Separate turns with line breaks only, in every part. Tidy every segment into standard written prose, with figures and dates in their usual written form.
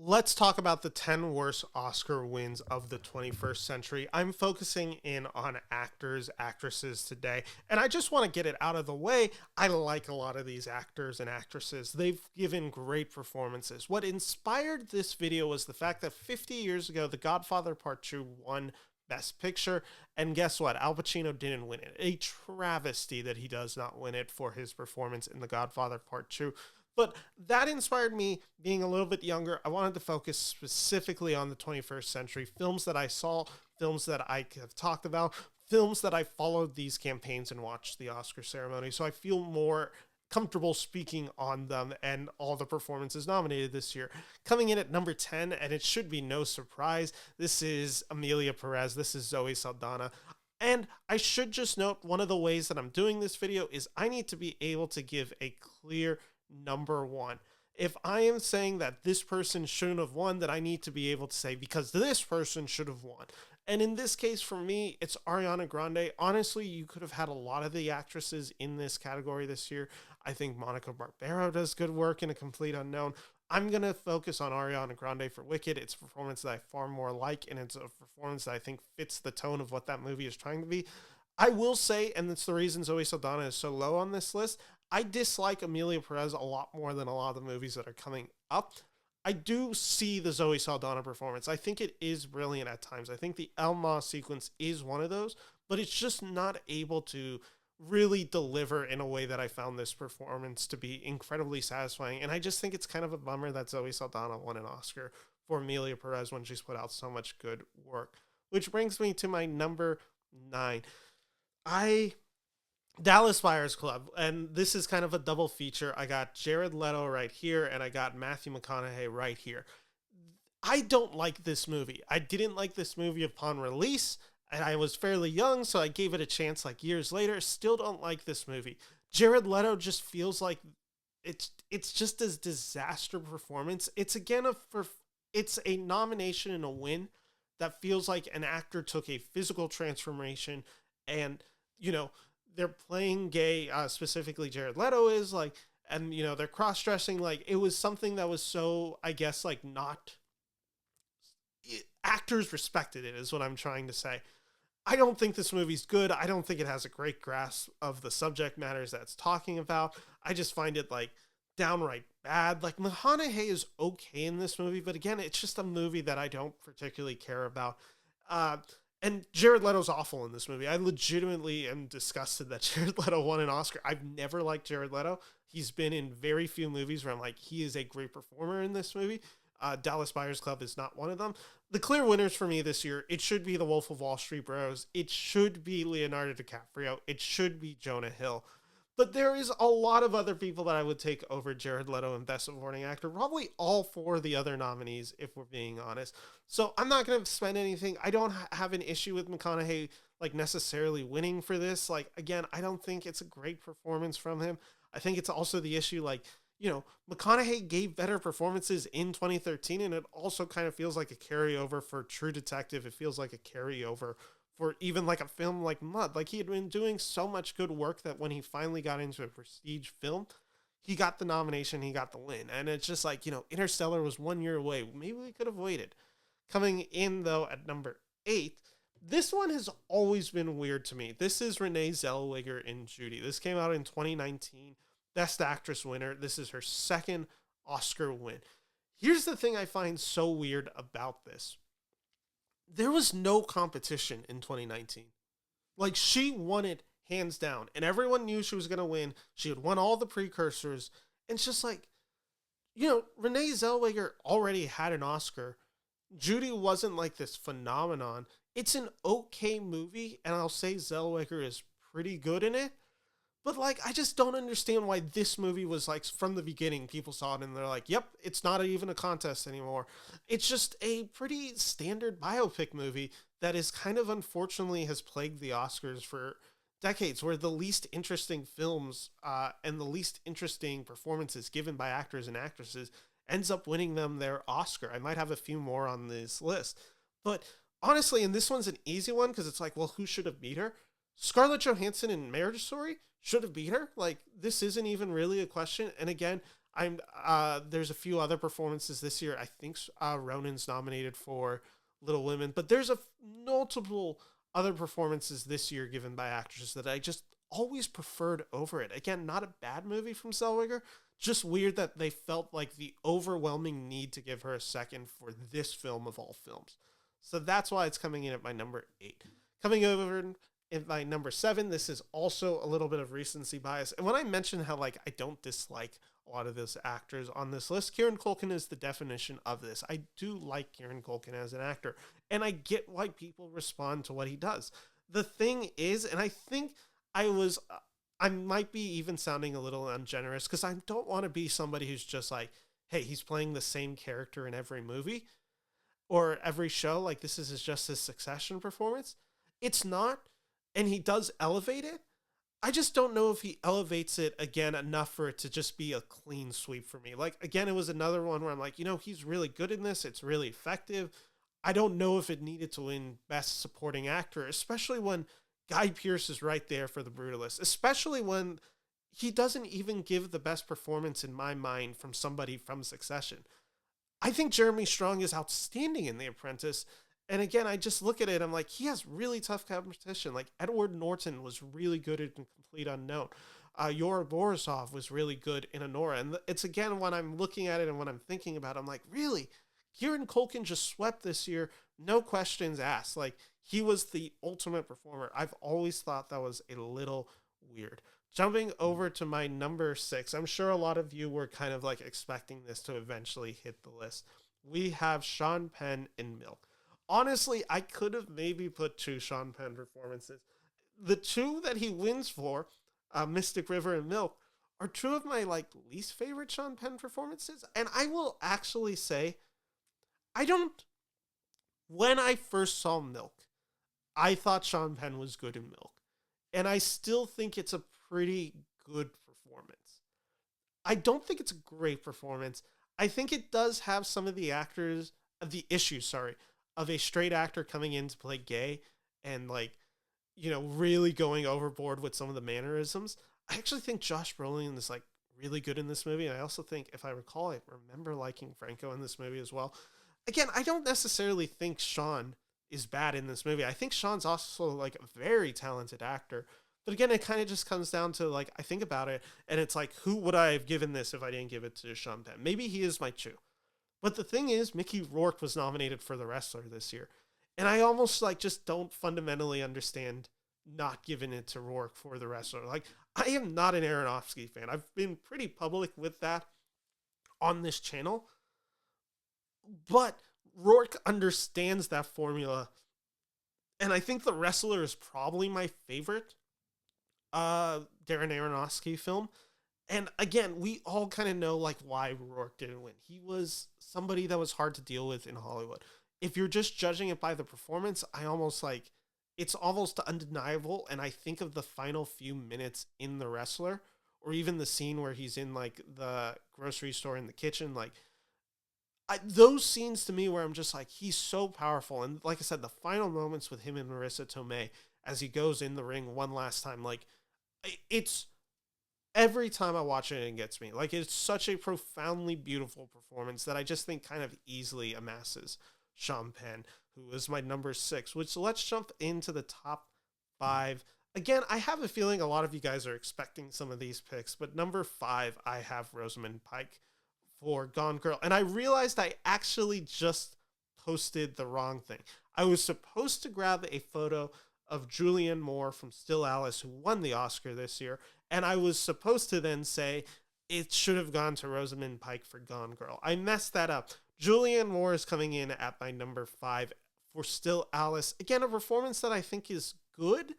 Let's talk about the 10 worst Oscar wins of the 21st century. I'm focusing in on actors, actresses today, and I just want to get it out of the way. I like a lot of these actors and actresses. They've given great performances. What inspired this video was the fact that 50 years ago, The Godfather Part 2 won Best Picture, and guess what? Al Pacino didn't win it. A travesty that he does not win it for his performance in The Godfather Part 2. But that inspired me being a little bit younger. I wanted to focus specifically on the 21st century, films that I saw, films that I have talked about, films that I followed these campaigns and watched the Oscar ceremony. So I feel more comfortable speaking on them and all the performances nominated this year. Coming in at number 10, and it should be no surprise, this is Emilia Perez. This is Zoe Saldana. And I should just note, one of the ways that I'm doing this video is I need to be able to give a clear number one. If I am saying that this person shouldn't have won, then I need to be able to say, because this person should have won. And in this case, for me, it's Ariana Grande. Honestly, you could have had a lot of the actresses in this category this year. I think Monica Barbero does good work in A Complete Unknown. I'm going to focus on Ariana Grande for Wicked. It's a performance that I far more like, and it's a performance that I think fits the tone of what that movie is trying to be. I will say, and it's the reason Zoe Saldana is so low on this list, I dislike Emilia Perez a lot more than a lot of the movies that are coming up. I do see the Zoe Saldana performance. I think it is brilliant at times. I think the El Ma sequence is one of those, but it's just not able to really deliver in a way that I found this performance to be incredibly satisfying. And I just think it's kind of a bummer that Zoe Saldana won an Oscar for Emilia Perez when she's put out so much good work. Which brings me to my number 9. Dallas Buyers Club, and this is kind of a double feature. I got Jared Leto right here, and I got Matthew McConaughey right here. I don't like this movie. I didn't like this movie upon release, and I was fairly young, so I gave it a chance like years later. Still don't like this movie. Jared Leto just feels like it's just a disaster performance. It's a nomination and a win that feels like an actor took a physical transformation and, they're playing gay, specifically Jared Leto is, like, and, they're cross-dressing, like, it was something that was so, I guess, like, not, actors respected it, is what I'm trying to say. I don't think this movie's good. I don't think it has a great grasp of the subject matters that it's talking about. I just find it, like, downright bad. Like, McConaughey is okay in this movie, but again, it's just a movie that I don't particularly care about. And Jared Leto's awful in this movie. I legitimately am disgusted that Jared Leto won an Oscar. I've never liked Jared Leto. He's been in very few movies where I'm like, he is a great performer in this movie. Dallas Buyers Club is not one of them. The clear winners for me this year, it should be The Wolf of Wall Street Bros. It should be Leonardo DiCaprio. It should be Jonah Hill. But there is a lot of other people that I would take over Jared Leto in Best Supporting Actor. Probably all 4 of the other nominees, if we're being honest. So I'm not going to spend anything. I don't have an issue with McConaughey, like, necessarily winning for this. Like, again, I don't think it's a great performance from him. I think it's also the issue, like, McConaughey gave better performances in 2013, and it also kind of feels like a carryover for True Detective. It feels like a carryover for even like a film like Mud. Like, he had been doing so much good work that when he finally got into a prestige film, he got the nomination, he got the win. And it's just like, Interstellar was 1 year away. Maybe we could have waited. Coming in, though, at number 8, this one has always been weird to me. This is Renée Zellweger in Judy. This came out in 2019. Best Actress winner. This is her second Oscar win. Here's the thing I find so weird about this. There was no competition in 2019. Like, she won it hands down, and everyone knew she was going to win. She had won all the precursors. And it's just like, Renée Zellweger already had an Oscar. Judy wasn't like this phenomenon. It's an okay movie, and I'll say Zellweger is pretty good in it. But, like, I just don't understand why this movie was, like, from the beginning, people saw it and they're like, yep, it's not even a contest anymore. It's just a pretty standard biopic movie that is kind of, unfortunately, has plagued the Oscars for decades, where the least interesting films and the least interesting performances given by actors and actresses ends up winning them their Oscar. I might have a few more on this list. But, honestly, and this one's an easy one because it's like, well, who should have beat her? Scarlett Johansson in Marriage Story should have beat her. Like, this isn't even really a question. And again, There's a few other performances this year. I think Ronan's nominated for Little Women, but there's multiple other performances this year given by actresses that I just always preferred over it. Again, not a bad movie from Zellweger, just weird that they felt like the overwhelming need to give her a second for this film of all films. So that's why it's coming in at my number 8. Coming over in my number 7, this is also a little bit of recency bias. And when I mentioned how like I don't dislike a lot of those actors on this list, Kieran Culkin is the definition of this. I do like Kieran Culkin as an actor, and I get why people respond to what he does. The thing is, and I think I might be even sounding a little ungenerous because I don't want to be somebody who's just like, hey, he's playing the same character in every movie or every show. Like this is just his Succession performance. It's not, and he does elevate it. I just don't know if he elevates it again enough for it to just be a clean sweep for me. Like, again, it was another one where I'm like, he's really good in this. It's really effective. I don't know if it needed to win Best Supporting Actor, especially when Guy Pearce is right there for The Brutalist, especially when he doesn't even give the best performance in my mind from somebody from Succession. I think Jeremy Strong is outstanding in The Apprentice. And again, I just look at it, I'm like, he has really tough competition. Like Edward Norton was really good in Complete Unknown. Yora Borisov was really good in Anora. And it's again, when I'm looking at it and when I'm thinking about it, I'm like, really? Kieran Culkin just swept this year. No questions asked. Like he was the ultimate performer. I've always thought that was a little weird. Jumping over to my number 6, I'm sure a lot of you were kind of like expecting this to eventually hit the list. We have Sean Penn in Milk. Honestly, I could have maybe put 2 Sean Penn performances. The 2 that he wins for, Mystic River and Milk, are 2 of my like least favorite Sean Penn performances. And I will actually say, when I first saw Milk, I thought Sean Penn was good in Milk. And I still think it's a pretty good performance. I don't think it's a great performance. I think it does have some of the issues, of a straight actor coming in to play gay and like, really going overboard with some of the mannerisms. I actually think Josh Brolin is like really good in this movie. And I also think, if I recall, I remember liking Franco in this movie as well. Again, I don't necessarily think Sean is bad in this movie. I think Sean's also like a very talented actor. But again, it kind of just comes down to like, I think about it and it's like, who would I have given this if I didn't give it to Sean Penn? Maybe he is my 2. But the thing is, Mickey Rourke was nominated for The Wrestler this year. And I almost like just don't fundamentally understand not giving it to Rourke for The Wrestler. Like, I am not an Aronofsky fan. I've been pretty public with that on this channel. But Rourke understands that formula. And I think The Wrestler is probably my favorite Darren Aronofsky film. And again, we all kind of know like why Rourke didn't win. He was somebody that was hard to deal with in Hollywood. If you're just judging it by the performance, it's almost undeniable. And I think of the final few minutes in The Wrestler, or even the scene where he's in like the grocery store in the kitchen, like those scenes to me where I'm just like, he's so powerful. And like I said, the final moments with him and Marissa Tomei as he goes in the ring one last time, like it's, every time I watch it, it gets me. Like, it's such a profoundly beautiful performance that I just think kind of easily amasses Sean Penn, who is my number 6, which let's jump into the top 5. Again, I have a feeling a lot of you guys are expecting some of these picks, but number 5, I have Rosamund Pike for Gone Girl. And I realized I actually just posted the wrong thing. I was supposed to grab a photo of Julianne Moore from Still Alice, who won the Oscar this year, and I was supposed to then say it should have gone to Rosamund Pike for Gone Girl. I messed that up. Julianne Moore is coming in at my number 5 for Still Alice. Again, a performance that I think is good,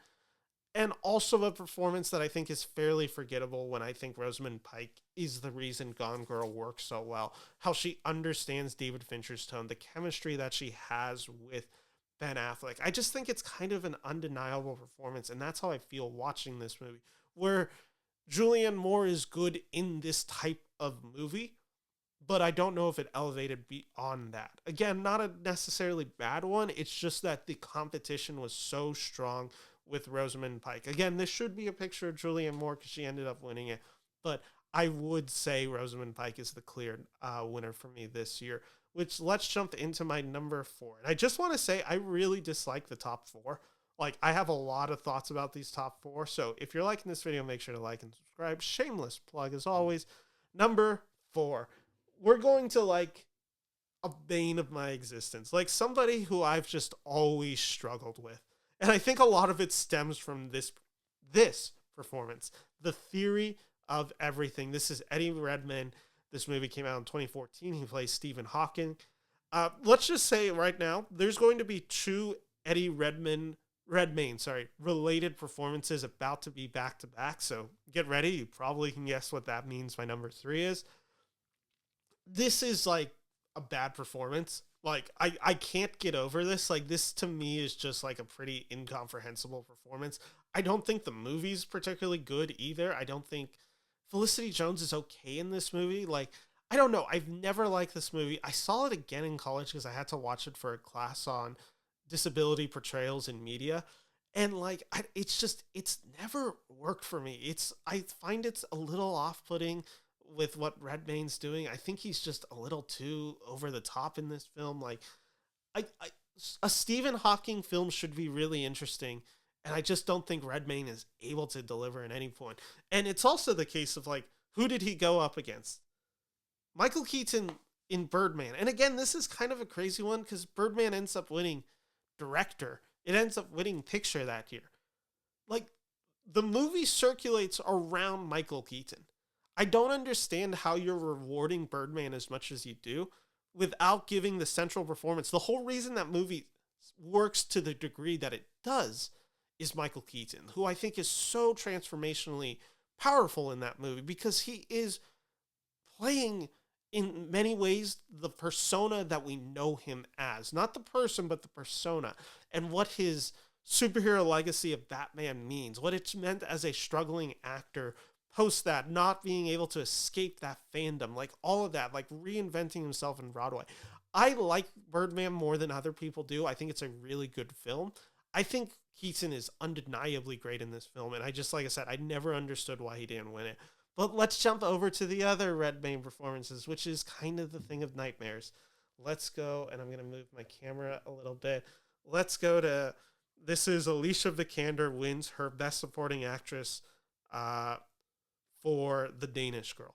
and also a performance that I think is fairly forgettable when I think Rosamund Pike is the reason Gone Girl works so well. How she understands David Fincher's tone, the chemistry that she has with Ben Affleck. I just think it's kind of an undeniable performance, and that's how I feel watching this movie, where Julianne Moore is good in this type of movie, but I don't know if it elevated beyond that. Again, not a necessarily bad one. It's just that the competition was so strong with Rosamund Pike. Again, this should be a picture of Julianne Moore because she ended up winning it, but I would say Rosamund Pike is the clear winner for me this year, which let's jump into my number 4. And I just want to say I really dislike the top 4. Like, I have a lot of thoughts about these top 4. So if you're liking this video, make sure to like and subscribe. Shameless plug as always. Number 4. We're going to like a bane of my existence. Like somebody who I've just always struggled with. And I think a lot of it stems from this performance. The theory of everything. This is Eddie Redmayne. This movie came out in 2014. He plays Stephen Hawking. Let's just say right now, there's going to be 2 Eddie Redmayne, related performances about to be back to back. So get ready. You probably can guess what that means. My number 3 is. This is like a bad performance. Like I can't get over this. Like this to me is just like a pretty incomprehensible performance. I don't think the movie's particularly good either. I don't think Felicity Jones is okay in this movie. Like, I don't know. I've never liked this movie. I saw it again in college because I had to watch it for a class on disability portrayals in media. And like, it's never worked for me. I find it's a little off-putting with what Redmayne's doing. I think he's just a little too over the top in this film. Like, a Stephen Hawking film should be really interesting. And I just don't think Redmayne is able to deliver at any point. And it's also the case of like, who did he go up against? Michael Keaton in Birdman. And again, this is kind of a crazy one because Birdman ends up winning director. It ends up winning picture that year. Like, the movie circulates around Michael Keaton. I don't understand how you're rewarding Birdman as much as you do without giving the central performance. The whole reason that movie works to the degree that it does is Michael Keaton, who I think is so transformationally powerful in that movie because he is playing in many ways the persona that we know him as. Not the person, but the persona, and what his superhero legacy of Batman means, what it's meant as a struggling actor post that, not being able to escape that fandom, like all of that, like reinventing himself in Broadway. I like Birdman more than other people do. I think it's a really good film. I think Keaton is undeniably great in this film, and I just, like I said, I never understood why he didn't win it. But let's jump over to the other Redmayne performances, which is kind of the thing of nightmares. Let's go, and I'm going to move my camera a little bit. Let's go to, this is Alicia Vikander wins her Best Supporting Actress for The Danish Girl.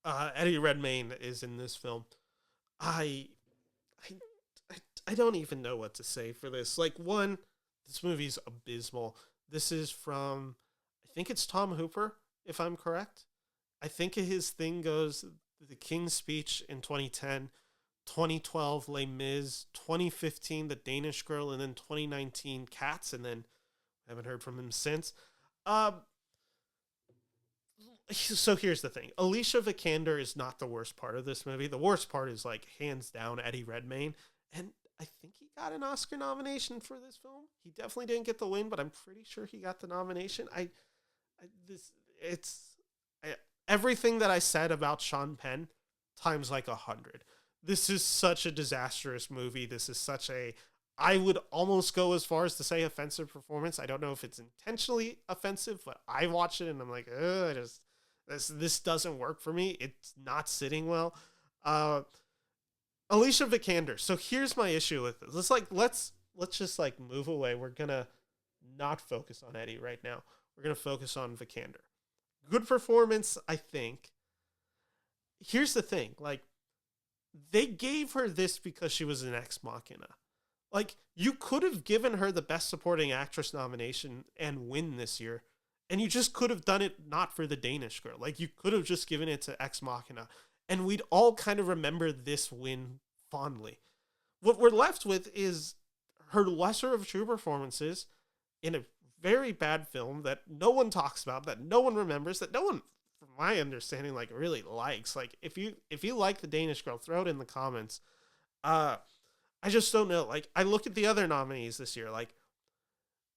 Eddie Redmayne is in this film. I don't even know what to say for this. Like, one, this movie's abysmal. This is from, I think it's Tom Hooper, if I'm correct. I think his thing goes The King's Speech in 2010, 2012 Les Mis, 2015 The Danish Girl, and then 2019 Cats, and then haven't heard from him since. So here's the thing. Alicia Vikander is not the worst part of this movie. The worst part is, like, hands down Eddie Redmayne. And I think he got an Oscar nomination for this film. He definitely didn't get the win, but I'm pretty sure he got the nomination. Everything that I said about Sean Penn times like 100. This is such a disastrous movie. This is such a, I would almost go as far as to say offensive performance. I don't know if it's intentionally offensive, but I watched it and I'm like, this doesn't work for me. It's not sitting well. Alicia Vikander. So here's my issue with this. Let's just like move away. We're gonna not focus on Eddie right now. We're gonna focus on Vikander. Good performance, I think. Here's the thing, like, they gave her this because she was an Ex Machina. Like, you could have given her the Best Supporting Actress nomination and win this year, and you just could have done it not for The Danish Girl. Like, you could have just given it to Ex Machina, and we'd all kind of remember this win fondly. What we're left with is her lesser of two performances in a very bad film that no one talks about, that no one remembers, that no one, from my understanding, like, really likes. Like, if you like The Danish Girl, throw it in the comments. I just don't know. Like, I look at the other nominees this year, like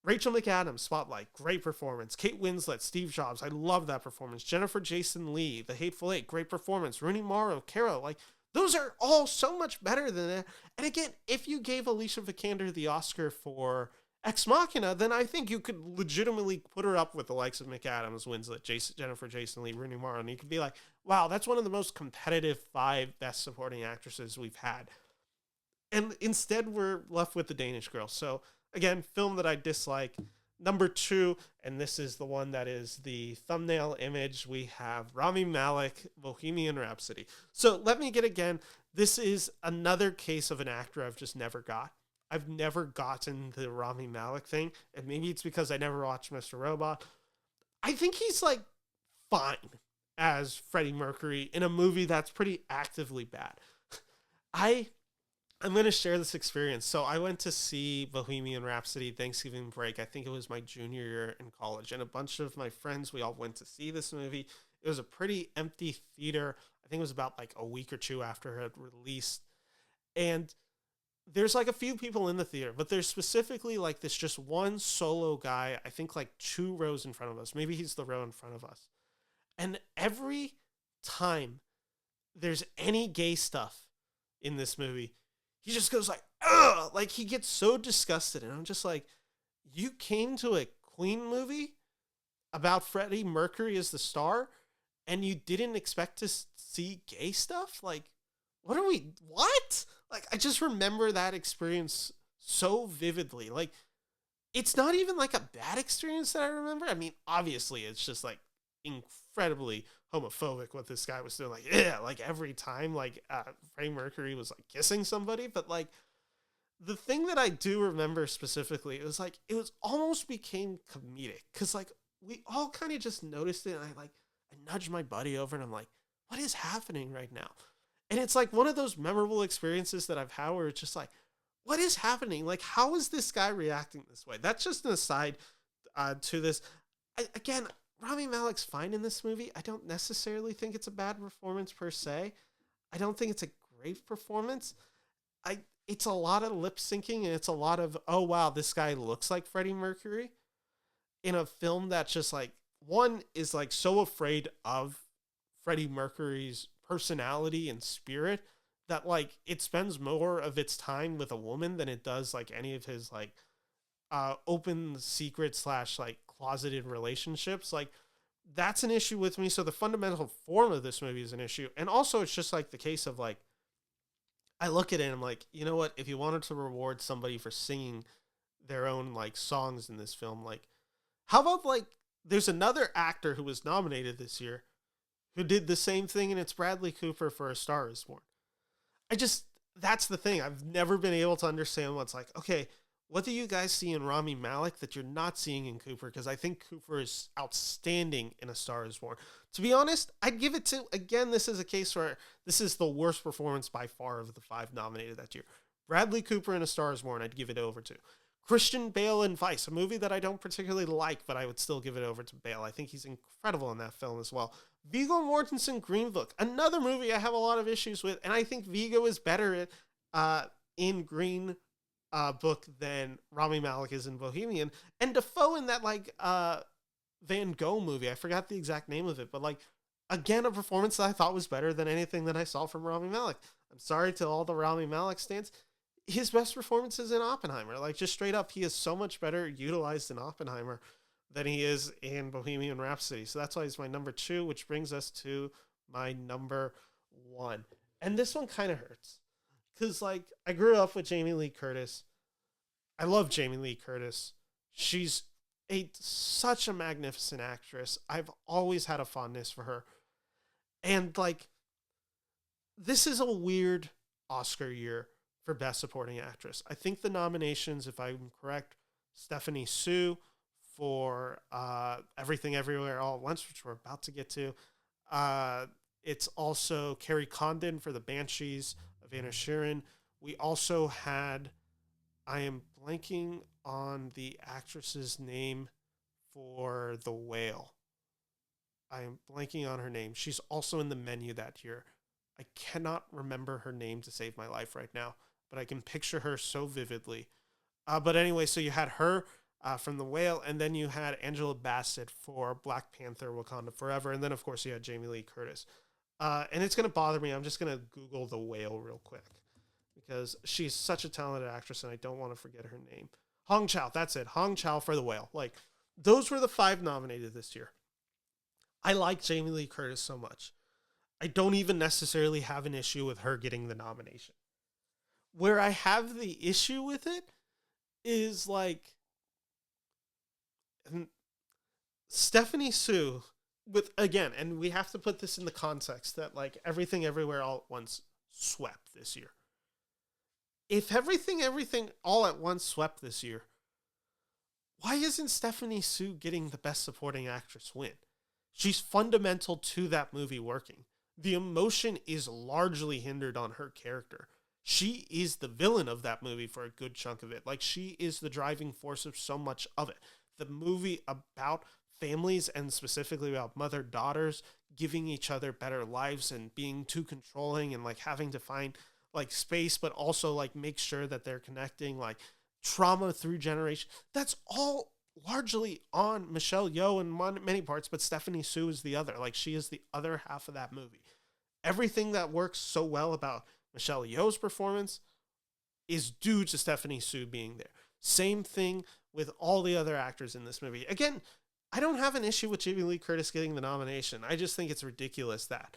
Rachel McAdams, Spotlight, great performance. Kate Winslet, Steve Jobs, I love that performance. Jennifer Jason Leigh, The Hateful Eight, great performance. Rooney Mara, Carol, like, those are all so much better than that. And again, if you gave Alicia Vikander the Oscar for Ex Machina, then I think you could legitimately put her up with the likes of McAdams, Winslet, Jennifer Jason Leigh, Rooney Mara, and you could be like, wow, that's one of the most competitive 5 best supporting actresses we've had. And instead, we're left with the Danish Girl. So, again, film that I dislike. Number 2, and this is the one that is the thumbnail image, we have Rami Malek, Bohemian Rhapsody. So, let me get again, this is another case of an actor I've just never got. I've never gotten the Rami Malek thing, and maybe it's because I never watched Mr. Robot. I think he's, like, fine as Freddie Mercury in a movie that's pretty actively bad. I'm going to share this experience. So I went to see Bohemian Rhapsody Thanksgiving break. I think it was my junior year in college. And a bunch of my friends, we all went to see this movie. It was a pretty empty theater. I think it was about like a week or 2 after it had released. And there's like a few people in the theater, but there's specifically like this just one solo guy, I think like 2 rows in front of us. Maybe he's the row in front of us. And every time there's any gay stuff in this movie, he just goes like, ugh! Like, he gets so disgusted. And I'm just like, you came to a Queen movie about Freddie Mercury as the star, and you didn't expect to see gay stuff? Like, what? Like, I just remember that experience so vividly. Like, it's not even like a bad experience that I remember. I mean, obviously, it's just like incredibly homophobic what this guy was doing. Like, yeah, like every time like Freddie Mercury was like kissing somebody. But like, the thing that I do remember specifically, it was like, it was almost became comedic, because like we all kind of just noticed it, and I nudged my buddy over and I'm like, what is happening right now? And it's like one of those memorable experiences that I've had where it's just like, what is happening? Like, how is this guy reacting this way? That's just an aside to this. Again, Rami Malek's fine in this movie. I don't necessarily think it's a bad performance per se. I don't think it's a great performance. It's a lot of lip syncing, and it's a lot of, oh wow, this guy looks like Freddie Mercury in a film that's just like, one is like so afraid of Freddie Mercury's personality and spirit that like it spends more of its time with a woman than it does like any of his like open secret / like closeted relationships. Like, that's an issue with me. So the fundamental form of this movie is an issue. And also it's just like the case of like, I look at it and I'm like, you know what, if you wanted to reward somebody for singing their own like songs in this film, like, how about like, there's another actor who was nominated this year who did the same thing, and it's Bradley Cooper for A Star Is Born. That's the thing. I've never been able to understand what's like, okay, what do you guys see in Rami Malek that you're not seeing in Cooper? Because I think Cooper is outstanding in A Star Is Born. To be honest, I'd give it to, again, this is a case where this is the worst performance by far of the 5 nominated that year. Bradley Cooper in A Star Is Born, I'd give it over to. Christian Bale in Vice, a movie that I don't particularly like, but I would still give it over to Bale. I think he's incredible in that film as well. Viggo Mortensen, Green Book, another movie I have a lot of issues with, and I think Viggo is better in Green Book than Rami Malek is in Bohemian. And Dafoe in that like Van Gogh movie, I forgot the exact name of it, but like, again, a performance that I thought was better than anything that I saw from Rami Malek. I'm sorry to all the Rami Malek stans. His best performance is in Oppenheimer. Like, just straight up, he is so much better utilized in Oppenheimer than he is in Bohemian Rhapsody. So that's why he's my number 2, which brings us to my number 1. And this one kind of hurts, because like, I grew up with Jamie Lee Curtis. I love Jamie Lee Curtis. She's such a magnificent actress. I've always had a fondness for her. And like, this is a weird Oscar year for Best Supporting Actress. I think the nominations, if I'm correct, Stephanie Hsu for Everything Everywhere All at Once, which we're about to get to. It's also Carrie Condon for The Banshees of Inisherin. We also had, I am blanking on the actress's name for The Whale. I am blanking on her name. She's also in the menu that year. I cannot remember her name to save my life right now, but I can picture her so vividly. But anyway, so you had her from The Whale, and then you had Angela Bassett for Black Panther, Wakanda Forever, and then, of course, you had Jamie Lee Curtis. And it's going to bother me. I'm just going to Google The Whale real quick, because she's such a talented actress, and I don't want to forget her name. Hong Chow, that's it. Hong Chow for The Whale. Like, those were the 5 nominated this year. I like Jamie Lee Curtis so much. I don't even necessarily have an issue with her getting the nomination. Where I have the issue with it is, like, Stephanie Hsu, with, again, and we have to put this in the context that, like, Everything Everywhere All at Once swept this year. If Everything All at Once swept this year, why isn't Stephanie Hsu getting the Best Supporting Actress win? She's fundamental to that movie working. The emotion is largely hindered on her character. She is the villain of that movie for a good chunk of it. Like, she is the driving force of so much of it. The movie about families, and specifically about mother-daughters giving each other better lives and being too controlling and, like, having to find, like, space, but also, like, make sure that they're connecting, like, trauma through generation. That's all largely on Michelle Yeoh in many parts, but Stephanie Hsu is the other. Like, she is the other half of that movie. Everything that works so well about Michelle Yeoh's performance is due to Stephanie Hsu being there. Same thing with all the other actors in this movie. Again, I don't have an issue with Jamie Lee Curtis getting the nomination. I just think it's ridiculous that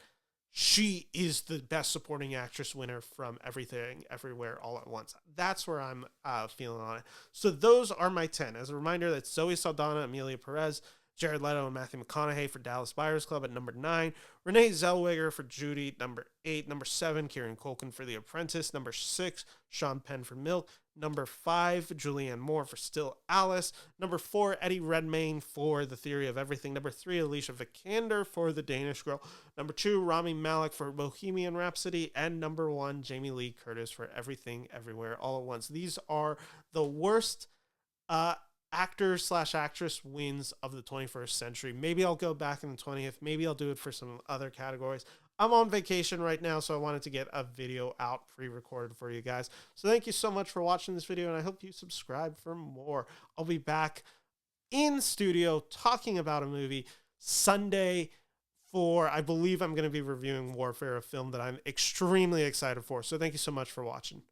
she is the Best Supporting Actress winner from Everything Everywhere All at Once. That's where I'm feeling on it. So those are my 10. As a reminder, that's Zoe Saldana, Emilia Perez, Jared Leto, and Matthew McConaughey for Dallas Buyers Club at number 9. Renée Zellweger for Judy, number 8. Number 7, Kieran Culkin for The Apprentice. Number 6, Sean Penn for Milk. Number 5, Julianne Moore for Still Alice. Number 4, Eddie Redmayne for The Theory of Everything. Number 3, Alicia Vikander for The Danish Girl. Number 2, Rami Malek for Bohemian Rhapsody. And number 1, Jamie Lee Curtis for Everything Everywhere All at Once. These are the worst actor/actress wins of the 21st century. Maybe I'll go back in the 20th. Maybe I'll do it for some other categories. I'm on vacation right now, so I wanted to get a video out pre-recorded for you guys. So thank you so much for watching this video, and I hope you subscribe for more. I'll be back in studio talking about a movie Sunday for, I believe I'm going to be reviewing Warfare, a film that I'm extremely excited for. So thank you so much for watching.